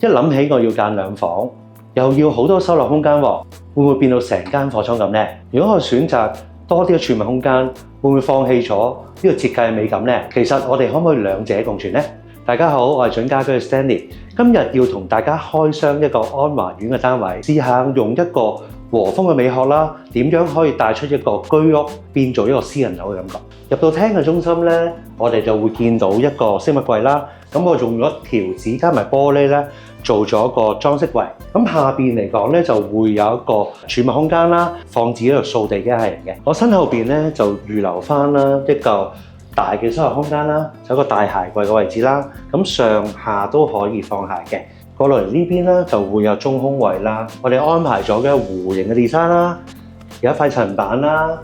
一諗起我要間兩房，又要好多收納空間喎，會唔會變到成間貨倉咁呢？如果我選擇多啲嘅儲物空間，會唔會放棄咗呢個設計嘅美感呢？其實我哋可唔可以兩者共存呢？大家好，我係準家居嘅 Stanley， 今日要同大家開箱一個安華苑嘅單位，試下用一個和風嘅美學啦，點樣可以帶出一個居屋變做一個私人樓嘅感覺。入到廳嘅中心呢，我哋就會見到一個飾物櫃啦。咁我用咗條紙加埋玻璃咧，做咗個裝飾櫃。咁下邊嚟講咧，就會有一個儲物空間啦，放置一個掃地機械人嘅。我身後邊咧就預留翻啦一個大嘅收納空間啦，有一個大鞋櫃嘅位置啦。咁上下都可以放鞋嘅。過來呢邊咧就會有中空位啦。我哋安排咗嘅弧形嘅 design啦，有一塊層板啦。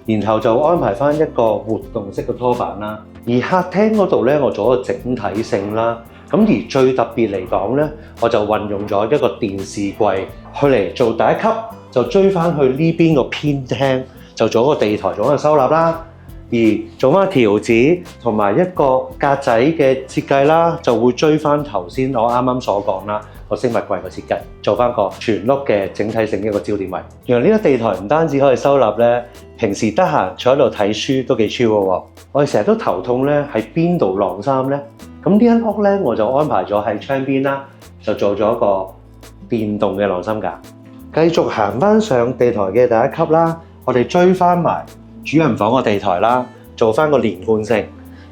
然後就安排翻一個活動式嘅拖板啦，而客廳嗰度咧，我做一個整體性啦。咁而最特別嚟講咧，我就運用咗一個電視櫃去嚟做第一級，就追翻去呢邊個偏廳，就做一個地台做一個收納啦。而做翻條子同埋一個格仔嘅設計啦，就會追翻頭先我啱啱所講啦個飾物櫃嘅設計，做翻個全屋嘅整體性一個焦點位。原來呢個地台唔單止可以收納咧，平時得閒坐喺度睇書都幾超嘅喎。我哋成日都頭痛咧，喺邊度晾衫咧？咁呢間屋咧，我就安排咗喺窗邊啦，就做咗一個電動嘅晾衫架。繼續行翻上地台嘅第一級啦，我哋追翻埋主人房個地台啦，做翻個連貫性。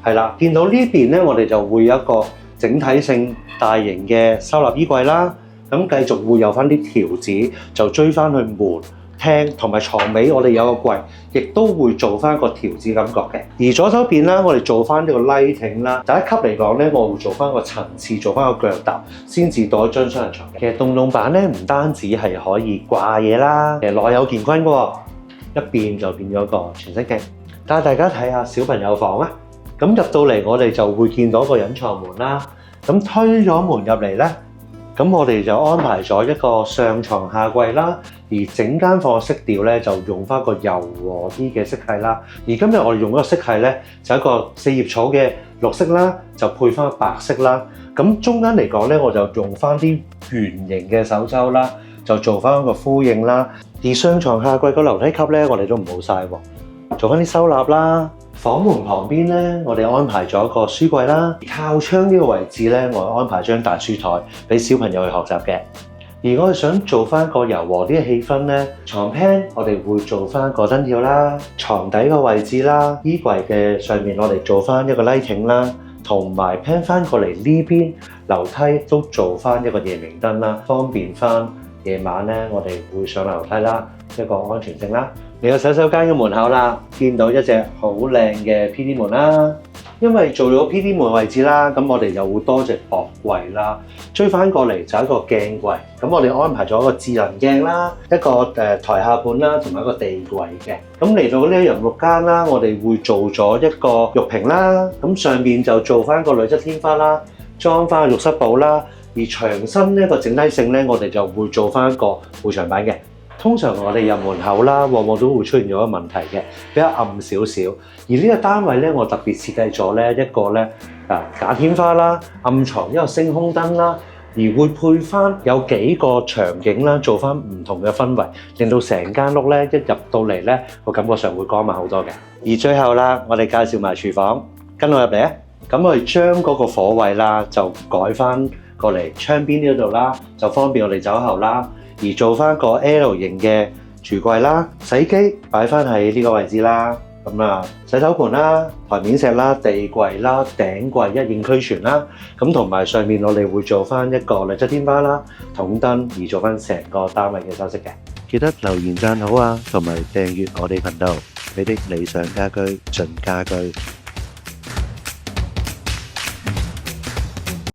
係啦，見到呢邊咧，我哋就會有一個整體性大型嘅收納衣櫃啦。咁繼續會有翻啲條子，就追翻去門廳同埋床尾，我哋有個櫃，亦都會做翻個條子感覺嘅。而左手邊啦，我哋做翻呢個拉挺啦。第一級嚟講咧，我會做翻個層次，做翻個腳踏，先至到一張雙人床嘅。其實洞板咧，唔單止係可以掛嘢啦，其實內有乾坤嘅喎，一變就變咗個全息鏡。帶大家睇下小朋友房啊！咁入到嚟，我哋就會見到個隱藏門啦。咁推咗門入嚟咧，咁我哋就安排咗一個上床下櫃啦。而整間房嘅色調咧，就用翻個柔和啲嘅色系啦。而今日我哋用嗰個色系咧，就一個四葉草嘅綠色啦，就配翻白色啦。咁中間嚟講咧，我就用翻啲圓形嘅手周啦，就做翻一個呼應啦。而上床下櫃個樓梯級咧，我哋都唔好晒喎，做翻啲收納啦。房門旁邊咧，我哋安排咗個書櫃啦。靠窗呢個位置咧，我安排張大書台俾小朋友去學習嘅。而我哋想做翻個柔和啲嘅氣氛咧，床 pan 我哋會做翻個燈條啦，床底個位置啦，衣櫃嘅上面我哋做翻一個拉挺啦，同埋 pan 翻過嚟呢邊樓梯都做翻一個夜明燈啦，方便翻夜晚咧我哋會上樓梯啦，一個安全性啦。嚟到洗手間嘅門口啦，見到一隻好靚嘅 PD 門啦。因為做咗 PD 門位置啦，咁我哋又會多隻薄櫃啦，追翻過嚟就一個鏡櫃。咁我哋安排咗一個智能鏡啦，一個台下盤啦，同埋一個地櫃嘅。咁嚟到呢個陽綠間啦，我哋會做咗一個浴屏啦，咁上面就做翻個鋁質天花啦，裝翻個浴室寶啦。而牆身呢個整體性咧，我哋就會做翻一個護牆板嘅。通常我哋入門口啦，往往都會出現咗一個問題嘅，比較暗少少。而呢個單位咧，我特別設計咗咧一個咧假天花啦，暗藏一個星空燈啦，而會配翻有幾個場景啦，做翻唔同嘅氛圍，令到成間屋咧一入到嚟咧個感覺上會光猛好多嘅。而最後啦，我哋介紹埋廚房，跟我入嚟啊！咁我哋將嗰個火位啦就改翻過嚟窗邊呢度啦，就方便我哋走後啦。而做翻個 L 型嘅櫥櫃啦，洗機擺翻喺呢個位置啦。咁啊，洗手盤啦、台面石啦、地櫃啦、頂櫃一應俱全啦。咁同埋上面我哋會做翻一個鋁質天花啦、筒燈，而做翻成個單位嘅修飾嘅。記得留言讚好啊，同埋訂閱我哋頻道，你的理想家居盡家居。